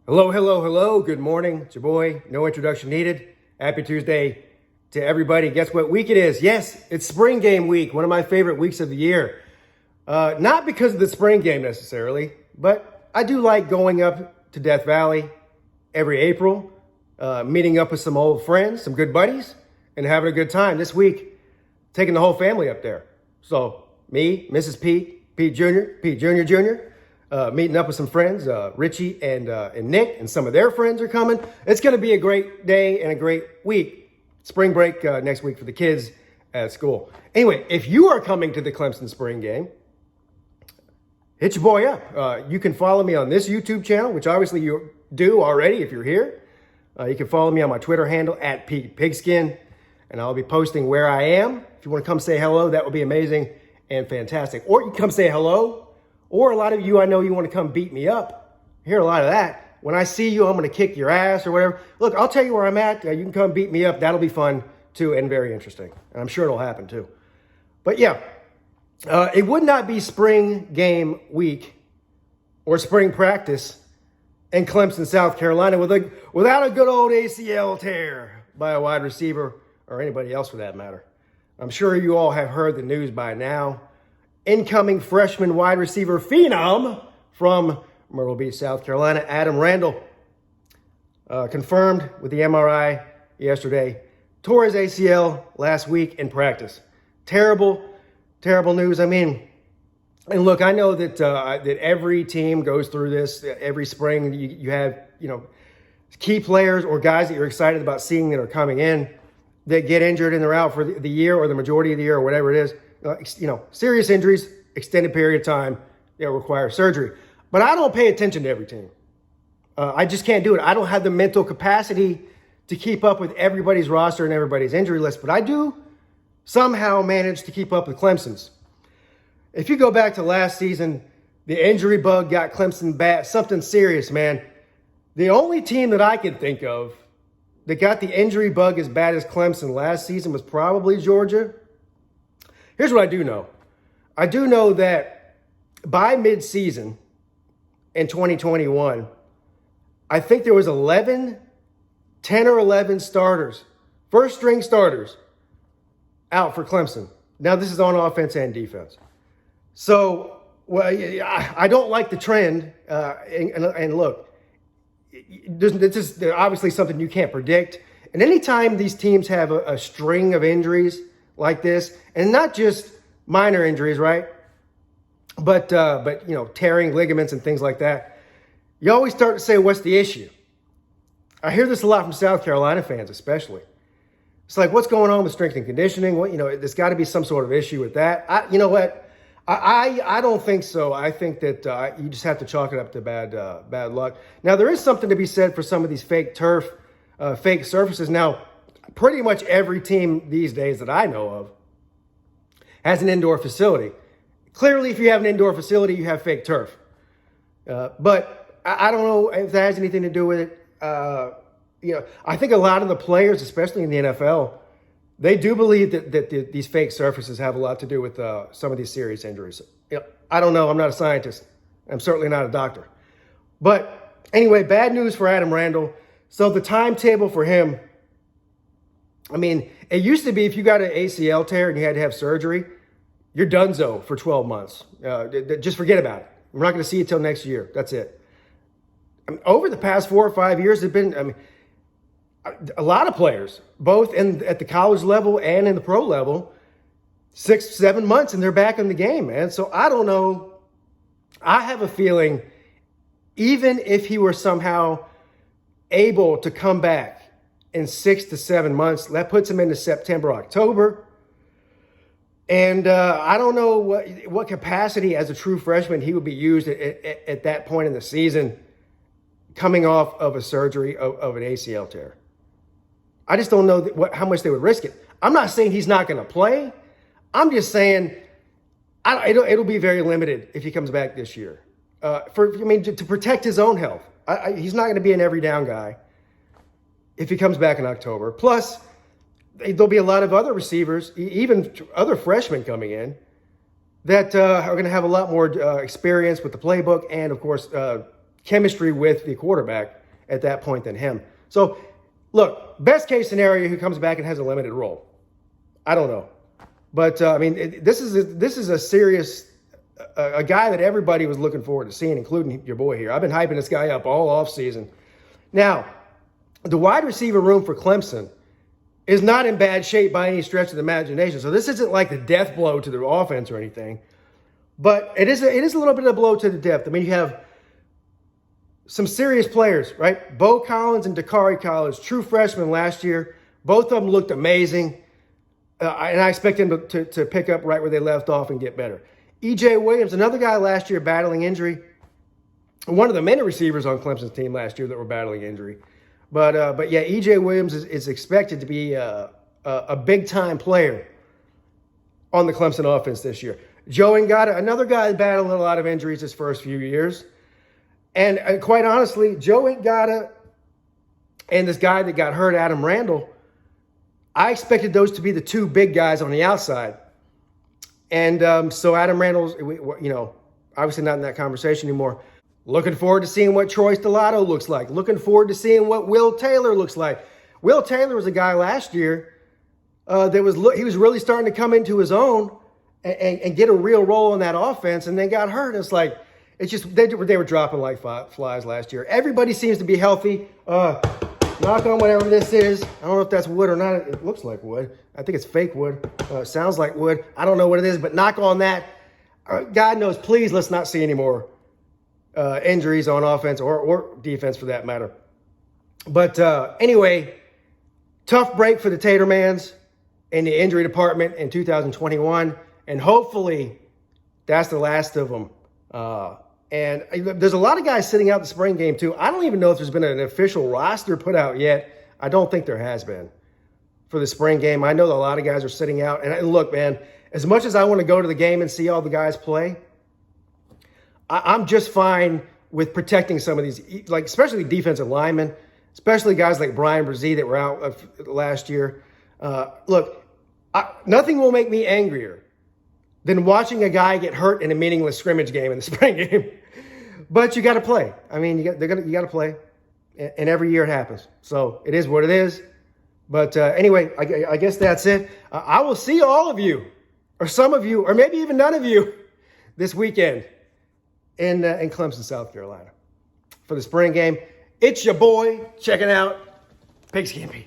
Hello, hello, hello. Good morning. It's your boy. No introduction needed. Happy Tuesday to everybody. Guess what week it is? Yes, it's spring game week, one of my favorite weeks of the year. Not because of the spring game necessarily, but I do like going up to Death Valley every April, meeting up with some old friends, some good buddies, and having a good time. This week, taking the whole family up there. So me, Mrs. Pete Jr., meeting up with some friends, Richie and Nick, and some of their friends are coming. It's going to be a great day and a great week. Spring break next week for the kids at school. Anyway, if you are coming to the Clemson spring game, hit your boy up. You can follow me on this YouTube channel, which obviously you do already if you're here. You can follow me on my Twitter handle at Pigskin, and I'll be posting where I am. If you want to come say hello, that would be amazing and fantastic. Or you can come say hello. Or a lot of you, I know you want to come beat me up. I hear a lot of that. When I see you, I'm going to kick your ass or whatever. Look, I'll tell you where I'm at. You can come beat me up. That'll be fun, too, and very interesting. And I'm sure it'll happen, too. But, yeah, it would not be spring game week or spring practice in Clemson, South Carolina without a good old ACL tear by a wide receiver or anybody else for that matter. I'm sure you all have heard the news by now. Incoming freshman wide receiver phenom from Myrtle Beach, South Carolina, Adam Randall, confirmed with the MRI yesterday, tore his ACL last week in practice. Terrible, terrible news. I mean, and look, I know that that every team goes through this every spring. You have, key players or guys that you're excited about seeing that are coming in that get injured and they're out for the year or the majority of the year or whatever it is. Serious injuries, extended period of time, require surgery. But I don't pay attention to every team. I just can't do it. I don't have the mental capacity to keep up with everybody's roster and everybody's injury list. But I do somehow manage to keep up with Clemson's. If you go back to last season, the injury bug got Clemson bad, something serious, man. The only team that I could think of that got the injury bug as bad as Clemson last season was probably Georgia. Here's what I do know. I do know that by midseason in 2021, I think there was 10 or 11 starters, first-string starters, out for Clemson. Now, this is on offense and defense. So, I don't like the trend. And look, this is obviously something you can't predict. And anytime these teams have a string of injuries like this, and not just minor injuries, right? But tearing ligaments and things like that, you always start to say, what's the issue? I hear this a lot from South Carolina fans, especially. It's like, what's going on with strength and conditioning? There's got to be some sort of issue with that. I don't think so. I think that you just have to chalk it up to bad luck. Now, there is something to be said for some of these fake turf, fake surfaces. Now, pretty much every team these days that I know of has an indoor facility. Clearly, if you have an indoor facility, you have fake turf. But I don't know if that has anything to do with it. I think a lot of the players, especially in the NFL, they do believe that these fake surfaces have a lot to do with some of these serious injuries. I don't know. I'm not a scientist. I'm certainly not a doctor. But anyway, bad news for Adam Randall. So the timetable for him, I mean, it used to be if you got an ACL tear and you had to have surgery, you're donezo for 12 months. Just forget about it. We're not going to see you till next year. That's it. Over the past 4 or 5 years, there have been a lot of players, both at the college level and in the pro level, 6-7 months, and they're back in the game, man. So I don't know. I have a feeling even if he were somehow able to come back in 6 to 7 months, that puts him into September, October. And I don't know what capacity as a true freshman he would be used at that point in the season coming off of a surgery of an ACL tear. I just don't know how much they would risk it. I'm not saying he's not going to play. I'm just saying it'll be very limited if he comes back this year. To protect his own health. He's not going to be an every down guy if he comes back in October. Plus, there'll be a lot of other receivers, even other freshmen coming in, that are going to have a lot more experience with the playbook and, of course, chemistry with the quarterback at that point than him. So, look, best case scenario, he comes back and has a limited role. I don't know. But, I mean, this is a serious a guy that everybody was looking forward to seeing, including your boy here. I've been hyping this guy up all offseason. Now, the wide receiver room for Clemson is not in bad shape by any stretch of the imagination. So this isn't like the death blow to the offense or anything. But it is a little bit of a blow to the depth. I mean, you have some serious players, right? Bo Collins and Dakari Collins, true freshmen last year. Both of them looked amazing. And I expect them to pick up right where they left off and get better. E.J. Williams, another guy last year battling injury. One of the many receivers on Clemson's team last year that were battling injury. But yeah, E.J. Williams is expected to be a big-time player on the Clemson offense this year. Joe Ngata, another guy battling a lot of injuries his first few years. And quite honestly, Joe Ngata and this guy that got hurt, Adam Randall, I expected those to be the two big guys on the outside. And so Adam Randall's, obviously not in that conversation anymore. Looking forward to seeing what Troy Stellato looks like. Looking forward to seeing what Will Taylor looks like. Will Taylor was a guy last year he was really starting to come into his own and get a real role in that offense, and then got hurt. It's like, it's just, they were dropping like flies last year. Everybody seems to be healthy. Knock on whatever this is. I don't know if that's wood or not. It looks like wood. I think it's fake wood. Sounds like wood. I don't know what it is, but knock on that. God knows, please, let's not see any more injuries on offense or defense for that matter. But anyway, tough break for the Tatermans in the injury department in 2021. And hopefully that's the last of them. And there's a lot of guys sitting out the spring game, too. I don't even know if there's been an official roster put out yet. I don't think there has been for the spring game. I know that a lot of guys are sitting out. And look, man, as much as I want to go to the game and see all the guys play, I'm just fine with protecting some of these, like especially defensive linemen, especially guys like Brian Brzee that were out last year. Look, nothing will make me angrier than watching a guy get hurt in a meaningless scrimmage game in the spring game. But you got to play. I mean, you got to play, and every year it happens. So it is what it is. But anyway, I guess that's it. I will see all of you, or some of you, or maybe even none of you, this weekend in Clemson, South Carolina, for the spring game. It's your boy checking out Pigskin Pete.